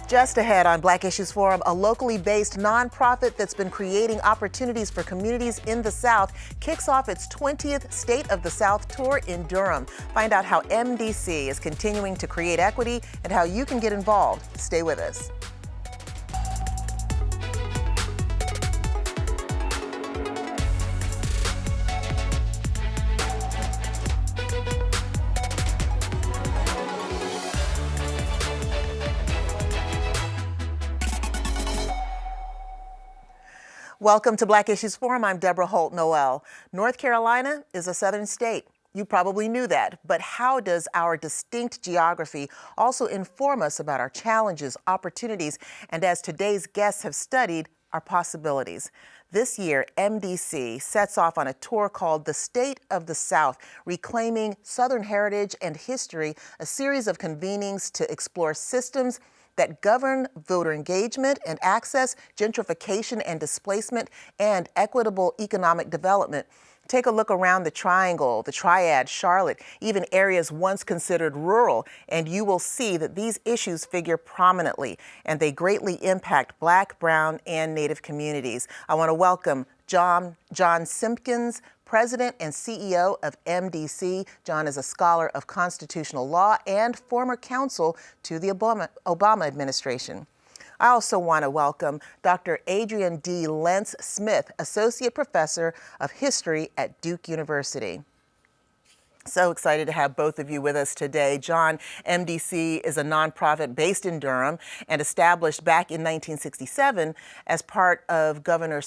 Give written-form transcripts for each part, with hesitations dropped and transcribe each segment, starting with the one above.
Just ahead on Black Issues Forum, a locally based nonprofit that's been creating opportunities for communities in the South kicks off its 20th State of the South tour in Durham. Find out how MDC is continuing to create equity and how you can get involved. Stay with us. Welcome to Black Issues Forum. I'm Deborah Holt Noel. North Carolina is a southern state. You probably knew that, but how does our distinct geography also inform us about our challenges, opportunities, and as today's guests have studied, our possibilities? This year, MDC sets off on a tour called The State of the South, Reclaiming Southern Heritage and History, a series of convenings to explore systems that govern voter engagement and access, gentrification and displacement, and equitable economic development. Take a look around the Triangle, the Triad, Charlotte, even areas once considered rural, and you will see that these issues figure prominently, and they greatly impact Black, Brown, and Native communities. I want to welcome John Simpkins, President and CEO of MDC. John is a scholar of constitutional law and former counsel to the Obama administration. I also want to welcome Dr. Adriane Lentz-Smith, Associate Professor of History at Duke University. So excited to have both of you with us today. John, MDC is a nonprofit based in Durham and established back in 1967 as part of Governor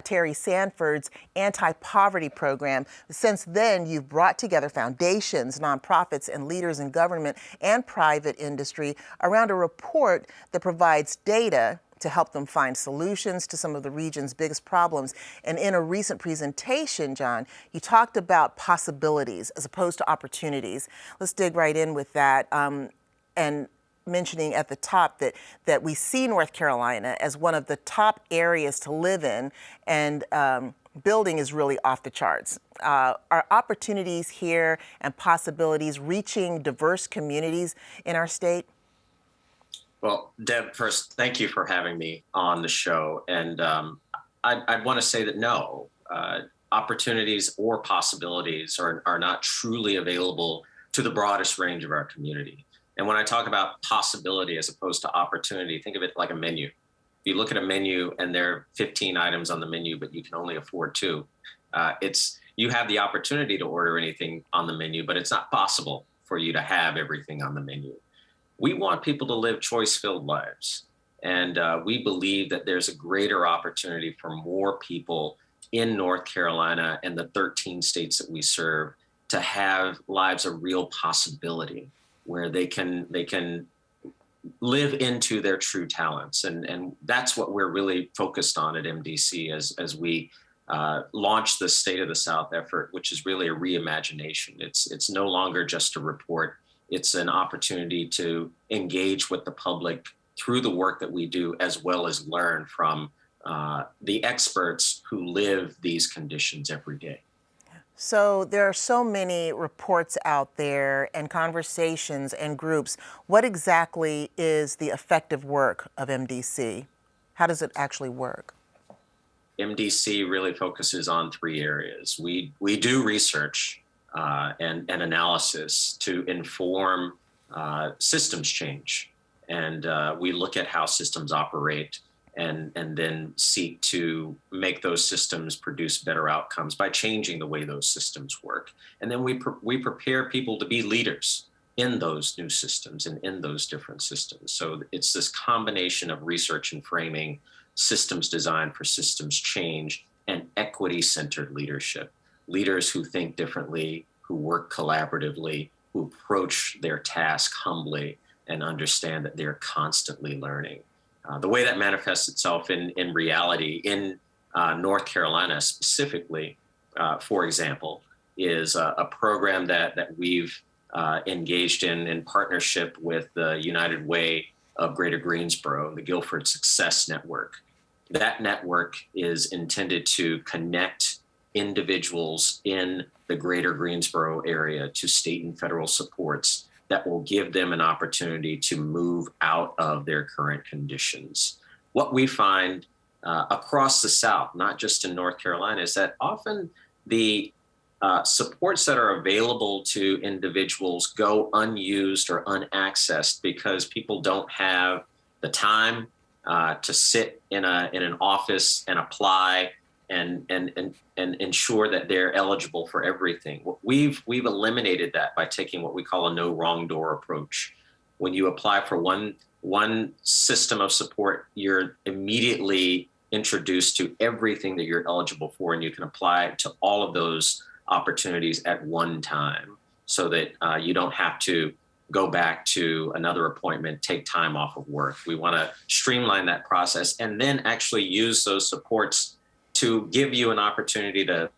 Terry Sanford's anti-poverty program. Since then, you've brought together foundations, nonprofits, and leaders in government and private industry around a report that provides data to help them find solutions to some of the region's biggest problems. And in a recent presentation, John, you talked about possibilities as opposed to opportunities. Let's dig right in with that, and mentioning at the top that we see North Carolina as one of the top areas to live in, and building is really off the charts. Are opportunities here and possibilities reaching diverse communities in our state? Well, Deb, first, thank you for having me on the show. And I want to say that no, opportunities or possibilities are not truly available to the broadest range of our community. And when I talk about possibility as opposed to opportunity, think of it like a menu. If you look at a menu and there are 15 items on the menu, but you can only afford 2, you have the opportunity to order anything on the menu, but it's not possible for you to have everything on the menu. We want people to live choice-filled lives, and we believe that there's a greater opportunity for more people in North Carolina and the 13 states that we serve to have lives of real possibility, where they can live into their true talents, and that's what we're really focused on at MDC as we launch the State of the South effort, which is really a reimagination. It's no longer just a report. It's an opportunity to engage with the public through the work that we do, as well as learn from the experts who live these conditions every day. So there are so many reports out there and conversations and groups. What exactly is the effective work of MDC? How does it actually work? MDC really focuses on 3 areas. We do research and analysis to inform systems change. And we look at how systems operate and then seek to make those systems produce better outcomes by changing the way those systems work. And then we prepare people to be leaders in those new systems and in those different systems. So it's this combination of research and framing, systems design for systems change, and equity-centered leadership. Leaders who think differently, who work collaboratively, who approach their task humbly and understand that they're constantly learning. The way that manifests itself in reality in North Carolina specifically, for example, is a program that we've engaged in partnership with the United Way of Greater Greensboro, the Guilford Success Network. That network is intended to connect individuals in the Greater Greensboro area to state and federal supports that will give them an opportunity to move out of their current conditions. What we find across the South, not just in North Carolina, is that often the supports that are available to individuals go unused or unaccessed because people don't have the time to sit in an office and apply and ensure that they're eligible for everything. We've eliminated that by taking what we call a no wrong door approach. When you apply for one system of support, you're immediately introduced to everything that you're eligible for, and you can apply to all of those opportunities at one time, so that you don't have to go back to another appointment, take time off of work. We want to streamline that process and then actually use those supports to give you an opportunity to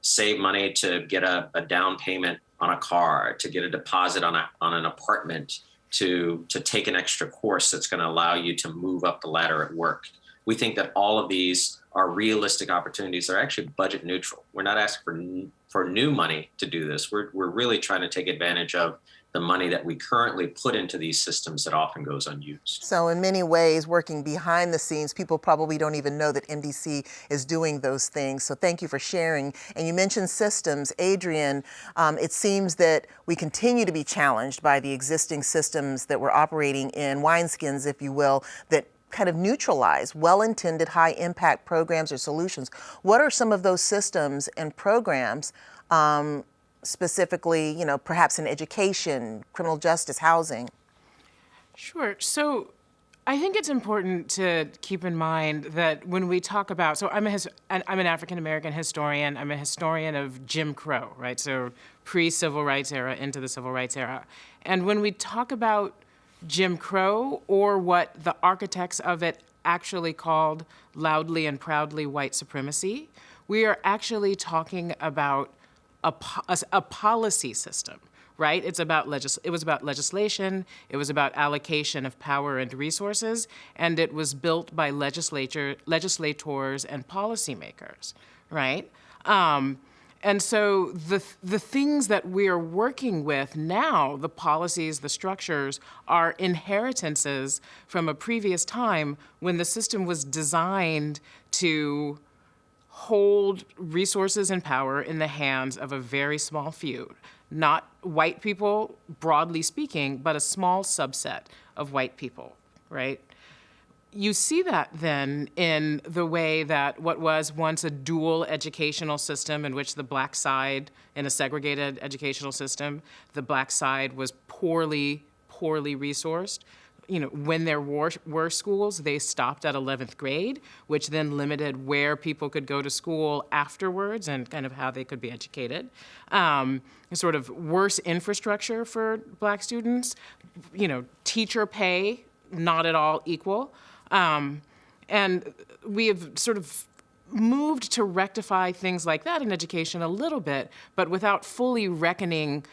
save money, to get a down payment on a car, to get a deposit on an apartment, to take an extra course that's going to allow you to move up the ladder at work. We think that all of these are realistic opportunities. They're actually budget neutral. We're not asking for new money to do this. We're really trying to take advantage of the money that we currently put into these systems that often goes unused. So in many ways, working behind the scenes, people probably don't even know that MDC is doing those things. So thank you for sharing. And you mentioned systems. Adriane, it seems that we continue to be challenged by the existing systems that we're operating in, wineskins, if you will, that kind of neutralize well-intended, high-impact programs or solutions. What are some of those systems and programs, specifically, perhaps in education, criminal justice, housing? Sure. So I think it's important to keep in mind that when we talk about, so I'm an African-American historian. I'm a historian of Jim Crow, right? So pre-civil rights era into the civil rights era. And when we talk about Jim Crow, or what the architects of it actually called loudly and proudly white supremacy, we are actually talking about a policy system, right? It was about legislation, it was about allocation of power and resources, and it was built by legislators and policymakers, right? And so the things that we are working with now, the policies, the structures, are inheritances from a previous time when the system was designed to hold resources and power in the hands of a very small few. Not white people, broadly speaking, but a small subset of white people, right? You see that then in the way that what was once a dual educational system in which the black side, in a segregated educational system, the black side was poorly resourced. When there were schools, they stopped at 11th grade, which then limited where people could go to school afterwards and kind of how they could be educated. Sort of worse infrastructure for black students, teacher pay, not at all equal. And we have sort of moved to rectify things like that in education a little bit, but without fully reckoning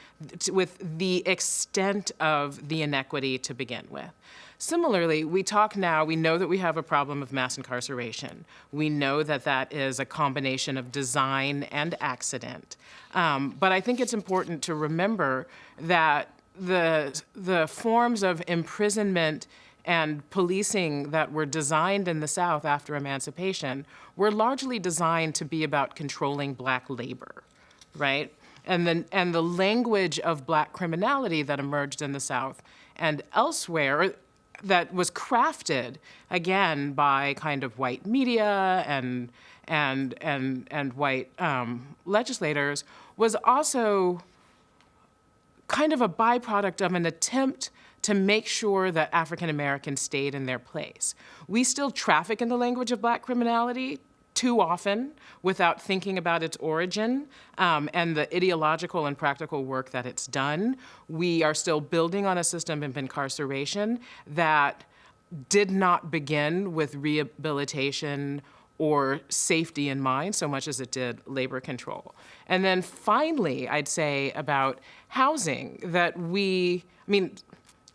with the extent of the inequity to begin with. Similarly, we know that we have a problem of mass incarceration. We know that that is a combination of design and accident. But I think it's important to remember that the forms of imprisonment and policing that were designed in the South after emancipation were largely designed to be about controlling black labor, right? And the language of black criminality that emerged in the South and elsewhere that was crafted, again, by kind of white media and white legislators, was also kind of a byproduct of an attempt to make sure that African Americans stayed in their place. We still traffic in the language of black criminality too often without thinking about its origin and the ideological and practical work that it's done. We are still building on a system of incarceration that did not begin with rehabilitation or safety in mind so much as it did labor control. And then finally, I'd say about housing that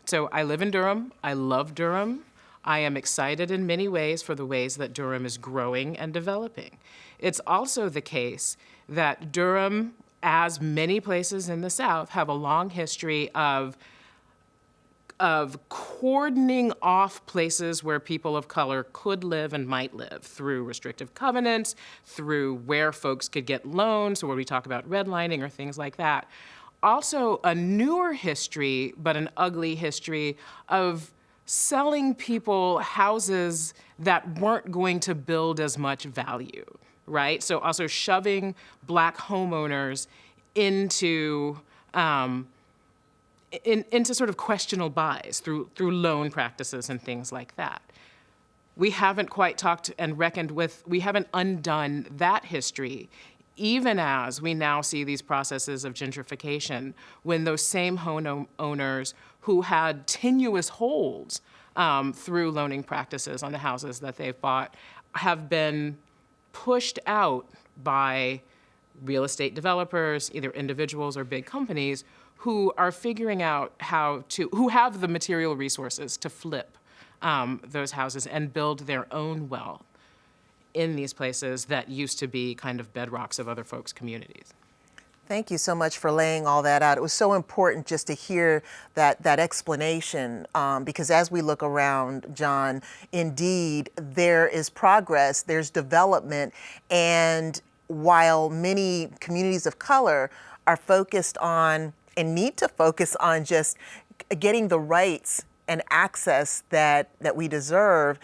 so I live in Durham. I love Durham. I am excited in many ways for the ways that Durham is growing and developing. It's also the case that Durham, as many places in the South, have a long history of of cordoning off places where people of color could live and might live through restrictive covenants, through where folks could get loans, or where we talk about redlining or things like that. Also, a newer history, but an ugly history, of selling people houses that weren't going to build as much value, right? So also shoving Black homeowners into into sort of questionable buys through loan practices and things like that. We haven't quite talked and reckoned with, we haven't undone that history, even as we now see these processes of gentrification, when those same home owners who had tenuous holds through loaning practices on the houses that they've bought have been pushed out by real estate developers, either individuals or big companies, who are figuring out who have the material resources to flip those houses and build their own wealth in these places that used to be kind of bedrocks of other folks' communities. Thank you so much for laying all that out. It was so important just to hear that explanation, because as we look around, John, indeed, there is progress, there's development, and while many communities of color are focused on and need to focus on just getting the rights and access that we deserve,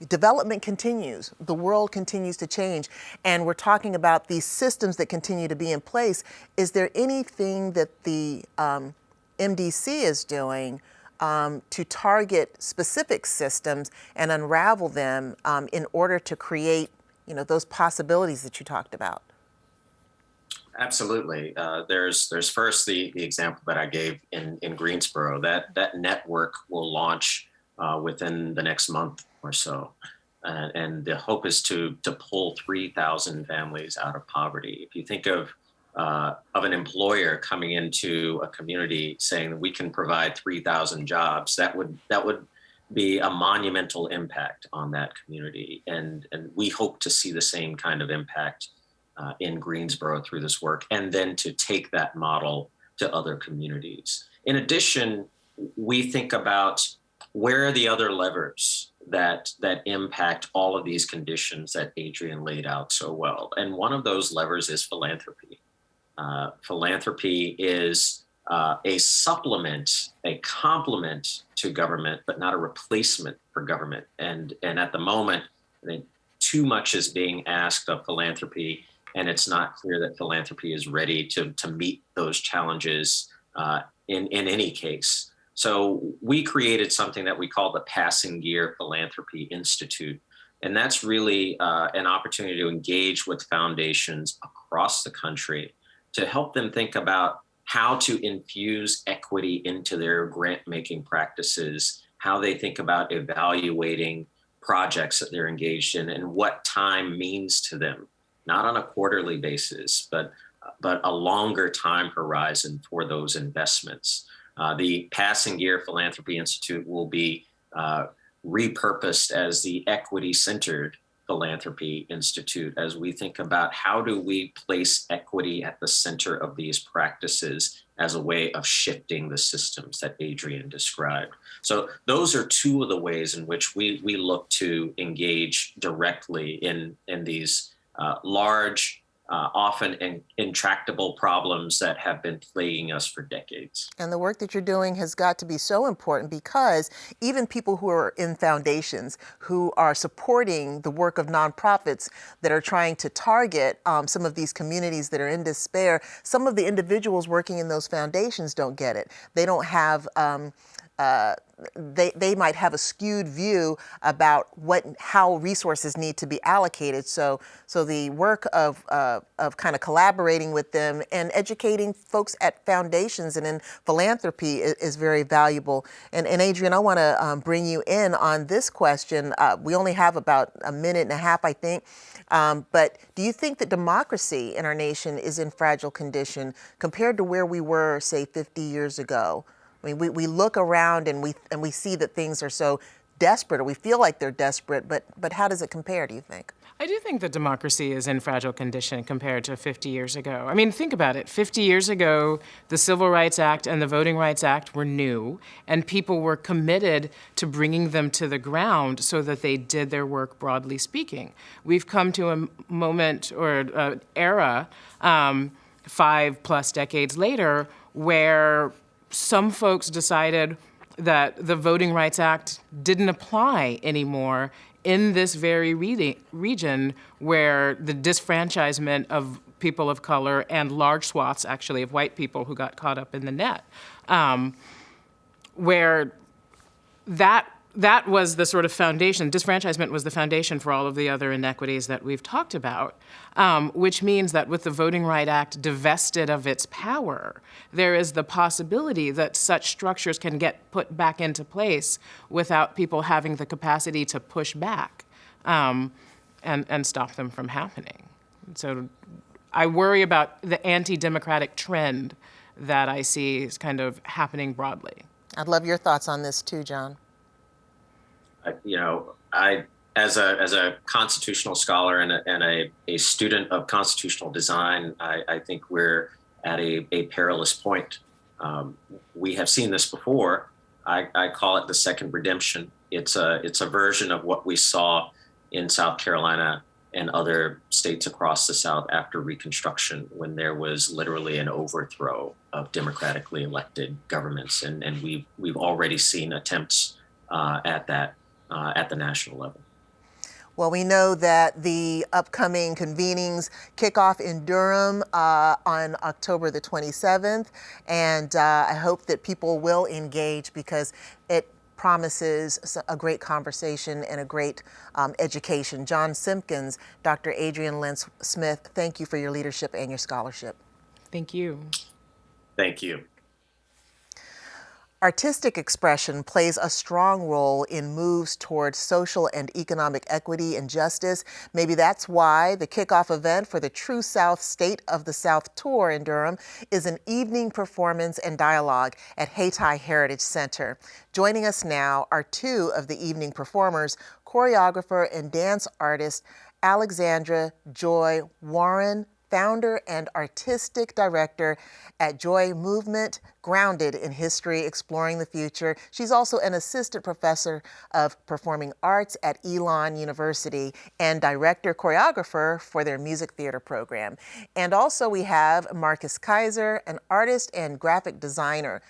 development continues. The world continues to change. And we're talking about these systems that continue to be in place. Is there anything that the MDC is doing to target specific systems and unravel them in order to create, those possibilities that you talked about? Absolutely. There's first the example that I gave in Greensboro. That network will launch within the next month or so, and the hope is to pull 3,000 families out of poverty. If you think of an employer coming into a community saying that we can provide 3,000 jobs, that would be a monumental impact on that community, and we hope to see the same kind of impact in Greensboro through this work, and then to take that model to other communities. In addition, we think about where are the other levers that impact all of these conditions that Adriane laid out so well. And one of those levers is philanthropy. Philanthropy is a supplement, a complement to government, but not a replacement for government. And at the moment, I think too much is being asked of philanthropy, and it's not clear that philanthropy is ready to meet those challenges in any case. So we created something that we call the Passing Gear Philanthropy Institute. And that's really an opportunity to engage with foundations across the country to help them think about how to infuse equity into their grant-making practices, how they think about evaluating projects that they're engaged in, and what time means to them, not on a quarterly basis, but a longer time horizon for those investments. The Passing Gear Philanthropy Institute will be repurposed as the Equity-Centered Philanthropy Institute as we think about how do we place equity at the center of these practices as a way of shifting the systems that Adriane described. So those are two of the ways in which we look to engage directly in these large, often intractable problems that have been plaguing us for decades. And the work that you're doing has got to be so important, because even people who are in foundations, who are supporting the work of nonprofits that are trying to target some of these communities that are in despair, some of the individuals working in those foundations don't get it. They don't have they might have a skewed view about how resources need to be allocated. So the work of kind of collaborating with them and educating folks at foundations and in philanthropy is very valuable. And Adriane, I want to bring you in on this question. We only have about a minute and a half, I think. But do you think that democracy in our nation is in fragile condition compared to where we were, say, 50 years ago? I mean, we look around and we see that things are so desperate, or we feel like they're desperate, but how does it compare, do you think? I do think that democracy is in fragile condition compared to 50 years ago. I mean, think about it. 50 years ago, the Civil Rights Act and the Voting Rights Act were new, and people were committed to bringing them to the ground so that they did their work, broadly speaking. We've come to a moment or an era 5+ decades later where some folks decided that the Voting Rights Act didn't apply anymore in this very region where the disfranchisement of people of color and large swaths, actually, of white people who got caught up in the net, where that was the sort of foundation. Disfranchisement was the foundation for all of the other inequities that we've talked about, which means that with the Voting Rights Act divested of its power, there is the possibility that such structures can get put back into place without people having the capacity to push back and stop them from happening. So I worry about the anti-democratic trend that I see is kind of happening broadly. I'd love your thoughts on this too, John. I as a constitutional scholar and a student of constitutional design, I think we're at a perilous point. We have seen this before. I call it the second redemption. It's a version of what we saw in South Carolina and other states across the South after Reconstruction, when there was literally an overthrow of democratically elected governments, and we've already seen attempts at that at the national level. Well, we know that the upcoming convenings kick off in Durham on October the 27th, and I hope that people will engage because it promises a great conversation and a great education. John Simpkins, Dr. Adriane Lentz-Smith, thank you for your leadership and your scholarship. Thank you. Thank you. Artistic expression plays a strong role in moves towards social and economic equity and justice. Maybe that's why the kickoff event for the True South State of the South Tour in Durham is an evening performance and dialogue at Hayti Heritage Center. Joining us now are two of the evening performers, choreographer and dance artist Alexandra Joy Warren, founder and artistic director at JOYEMOVEMENT, grounded in history, exploring the future. She's also an assistant professor of performing arts at Elon University and director choreographer for their music theater program. And also we have Marcus Kiser, an artist and graphic designer.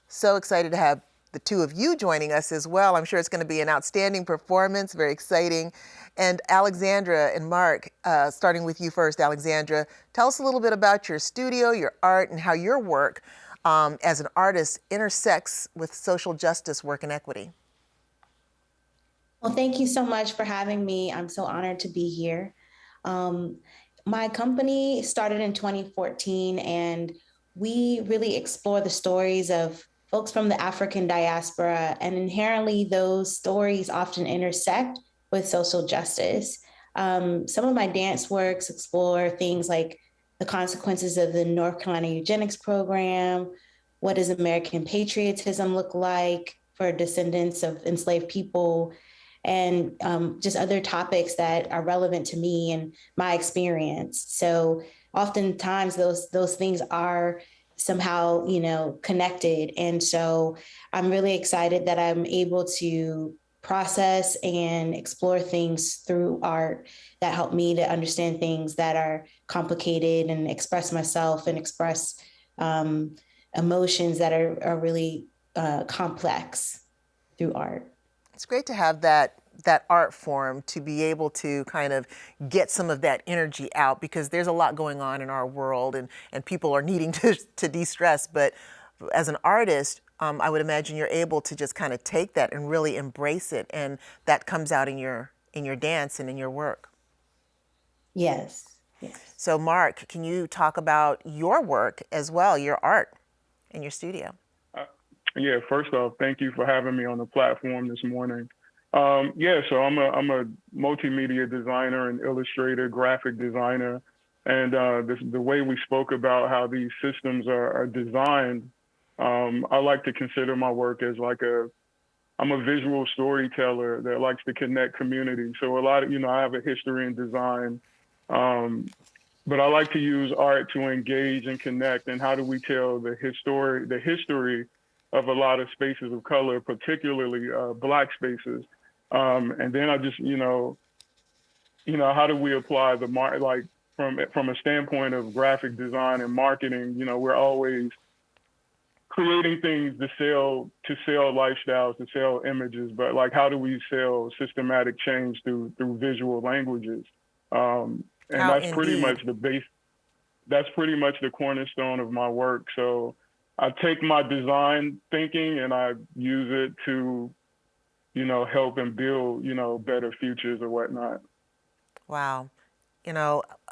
So excited to have the two of you joining us as well. I'm sure it's going to be an outstanding performance, very exciting. And Alexandra and Mark, starting with you first, Alexandra, tell us a little bit about your studio, your art, and how your work as an artist intersects with social justice work and equity. Well, thank you so much for having me. I'm so honored to be here. My company started in 2014, and we really explore the stories of folks from the African diaspora, and inherently those stories often intersect with social justice. Some of my dance works explore things like the consequences of the North Carolina eugenics program, what does American patriotism look like for descendants of enslaved people, and just other topics that are relevant to me and my experience. So oftentimes those things are somehow, connected. And so I'm really excited that I'm able to process and explore things through art that help me to understand things that are complicated and express myself and express emotions that are really complex through art. It's great to have that art form to be able to kind of get some of that energy out, because there's a lot going on in our world and people are needing to de-stress. But as an artist, I would imagine you're able to just kind of take that and really embrace it, and that comes out in your dance and in your work. Yes. So Mark, can you talk about your work as well, your art in your studio? Yeah, first off, thank you for having me on the platform this morning. So I'm a multimedia designer and illustrator, graphic designer, and the way we spoke about how these systems are designed, I like to consider my work as like a I'm a visual storyteller that likes to connect community. So a lot of, I have a history in design, but I like to use art to engage and connect. And how do we tell the history of a lot of spaces of color, particularly Black spaces? And then I just, how do we apply the like from a standpoint of graphic design and marketing? We're always creating things to sell lifestyles, to sell images, but like, how do we sell systematic change through visual languages? And that's pretty much the base. That's pretty much the cornerstone of my work. So I take my design thinking and I use it to, help and build, better futures or whatnot. Wow.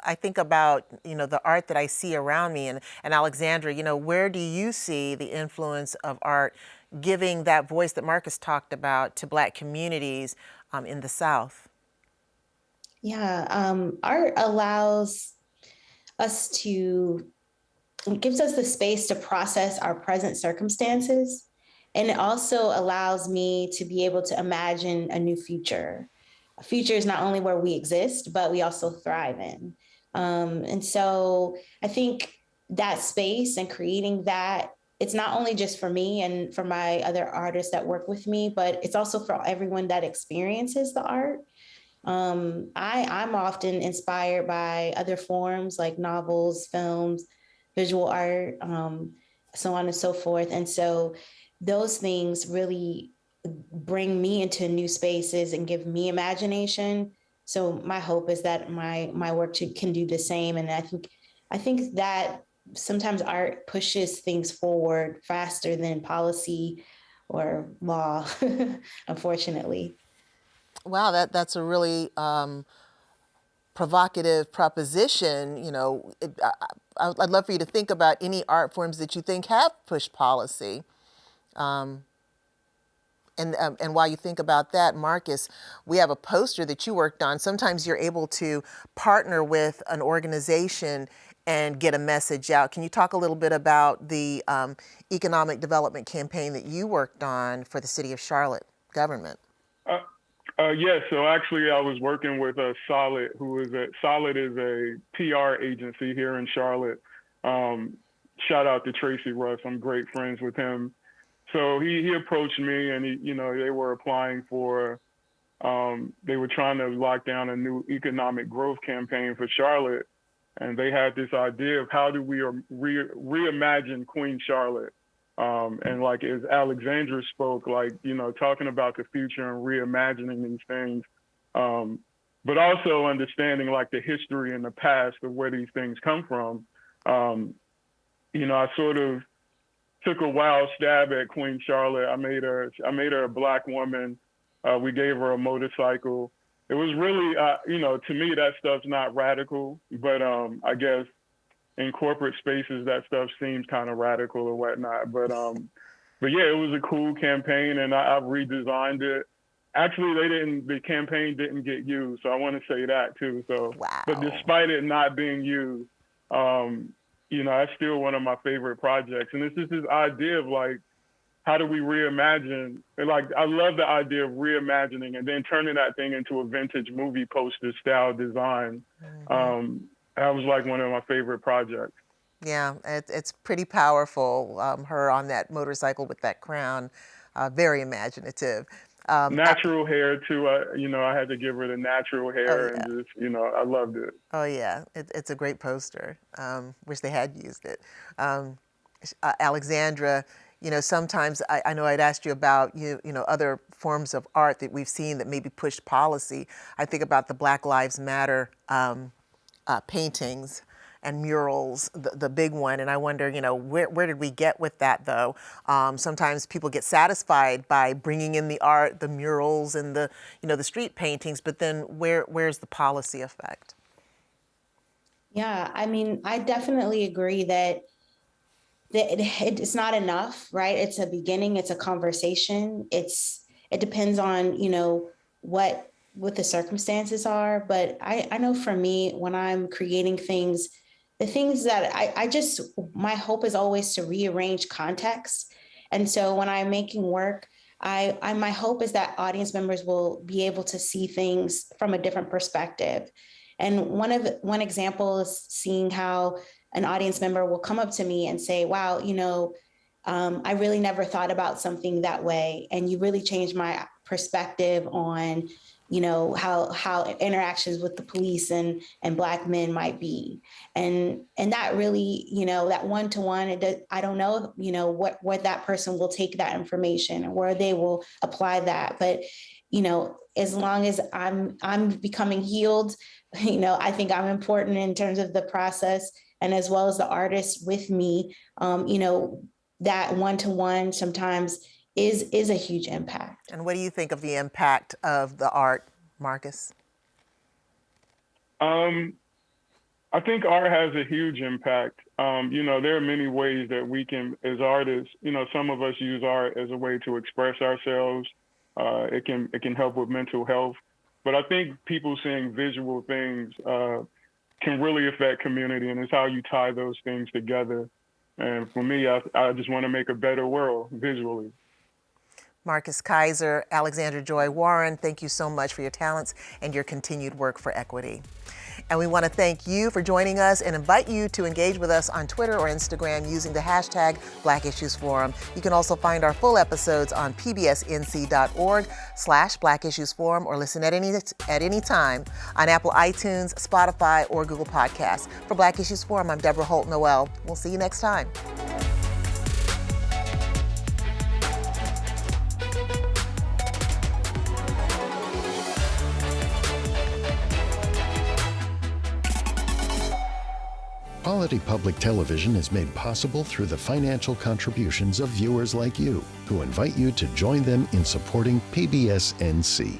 I think about, the art that I see around me, and Alexandra, where do you see the influence of art giving that voice that Marcus talked about to Black communities in the South? Yeah, art allows us it gives us the space to process our present circumstances. And it also allows me to be able to imagine a new future. A future is not only where we exist, but we also thrive in. And so I think that space and creating that, it's not only just for me and for my other artists that work with me, but it's also for everyone that experiences the art. I'm often inspired by other forms like novels, films, visual art, so on and so forth. And so those things really bring me into new spaces and give me imagination. So my hope is that my work can do the same. And I think that sometimes art pushes things forward faster than policy or law, unfortunately. Wow, that's a really provocative proposition. I'd love for you to think about any art forms that you think have pushed policy. And while you think about that, Marcus, we have a poster that you worked on. Sometimes you're able to partner with an organization and get a message out. Can you talk a little bit about the economic development campaign that you worked on for the City of Charlotte government? Yes, so actually I was working with Solid, Solid is a PR agency here in Charlotte. Shout out to Tracy Russ, I'm great friends with him. So he approached me and they were applying for, they were trying to lock down a new economic growth campaign for Charlotte. And they had this idea of how do we reimagine Queen Charlotte? And like as Alexandra spoke, like, talking about the future and reimagining these things, but also understanding like the history and the past of where these things come from. I sort of took a wild stab at Queen Charlotte. I made her a Black woman. We gave her a motorcycle. It was really, to me, that stuff's not radical, but I guess in corporate spaces, that stuff seems kind of radical or whatnot. But yeah, it was a cool campaign, and I redesigned it. Actually, the campaign didn't get used, so I want to say that too. So, wow. But despite it not being used, that's still one of my favorite projects. And it's just this idea of like, how do we reimagine? And like, I love the idea of reimagining and then turning that thing into a vintage movie poster style design. Mm-hmm. That was like one of my favorite projects. Yeah, it's pretty powerful. Her on that motorcycle with that crown, very imaginative. Natural hair too. I had to give her the natural hair, and just, I loved it. Oh yeah, it's a great poster. Wish they had used it. Alexandra, sometimes I know I'd asked you about other forms of art that we've seen that maybe pushed policy. I think about the Black Lives Matter paintings and murals, the big one, and I wonder, where did we get with that though? Sometimes people get satisfied by bringing in the art, the murals, and the street paintings, but then where's the policy effect? Yeah, I mean, I definitely agree that it's not enough, right? It's a beginning, it's a conversation. It depends on, what the circumstances are. But I know for me, when I'm creating things, the things that my hope is always to rearrange context. And so when I'm making work, my hope is that audience members will be able to see things from a different perspective. And one example is seeing how an audience member will come up to me and say, wow, I really never thought about something that way. And you really changed my perspective on, how interactions with the police and Black men might be. And that really, that one-to-one, I don't know, what that person will take that information and where they will apply that. But, as long as I'm becoming healed, I think I'm important in terms of the process, and as well as the artists with me, that one-to-one sometimes is a huge impact. And what do you think of the impact of the art, Marcus? I think art has a huge impact. There are many ways that we can, as artists, some of us use art as a way to express ourselves. It can help with mental health. But I think people seeing visual things can really affect community, and it's how you tie those things together. And for me, I just want to make a better world visually. Marcus Kiser, Alexandra Joy Warren, thank you so much for your talents and your continued work for equity. And we want to thank you for joining us and invite you to engage with us on Twitter or Instagram using the hashtag Black Issues Forum. You can also find our full episodes on pbsnc.org/Black Issues Forum, or listen at any time on Apple iTunes, Spotify, or Google Podcasts. For Black Issues Forum, I'm Deborah Holt Noel. We'll see you next time. Quality public television is made possible through the financial contributions of viewers like you, who invite you to join them in supporting PBS NC.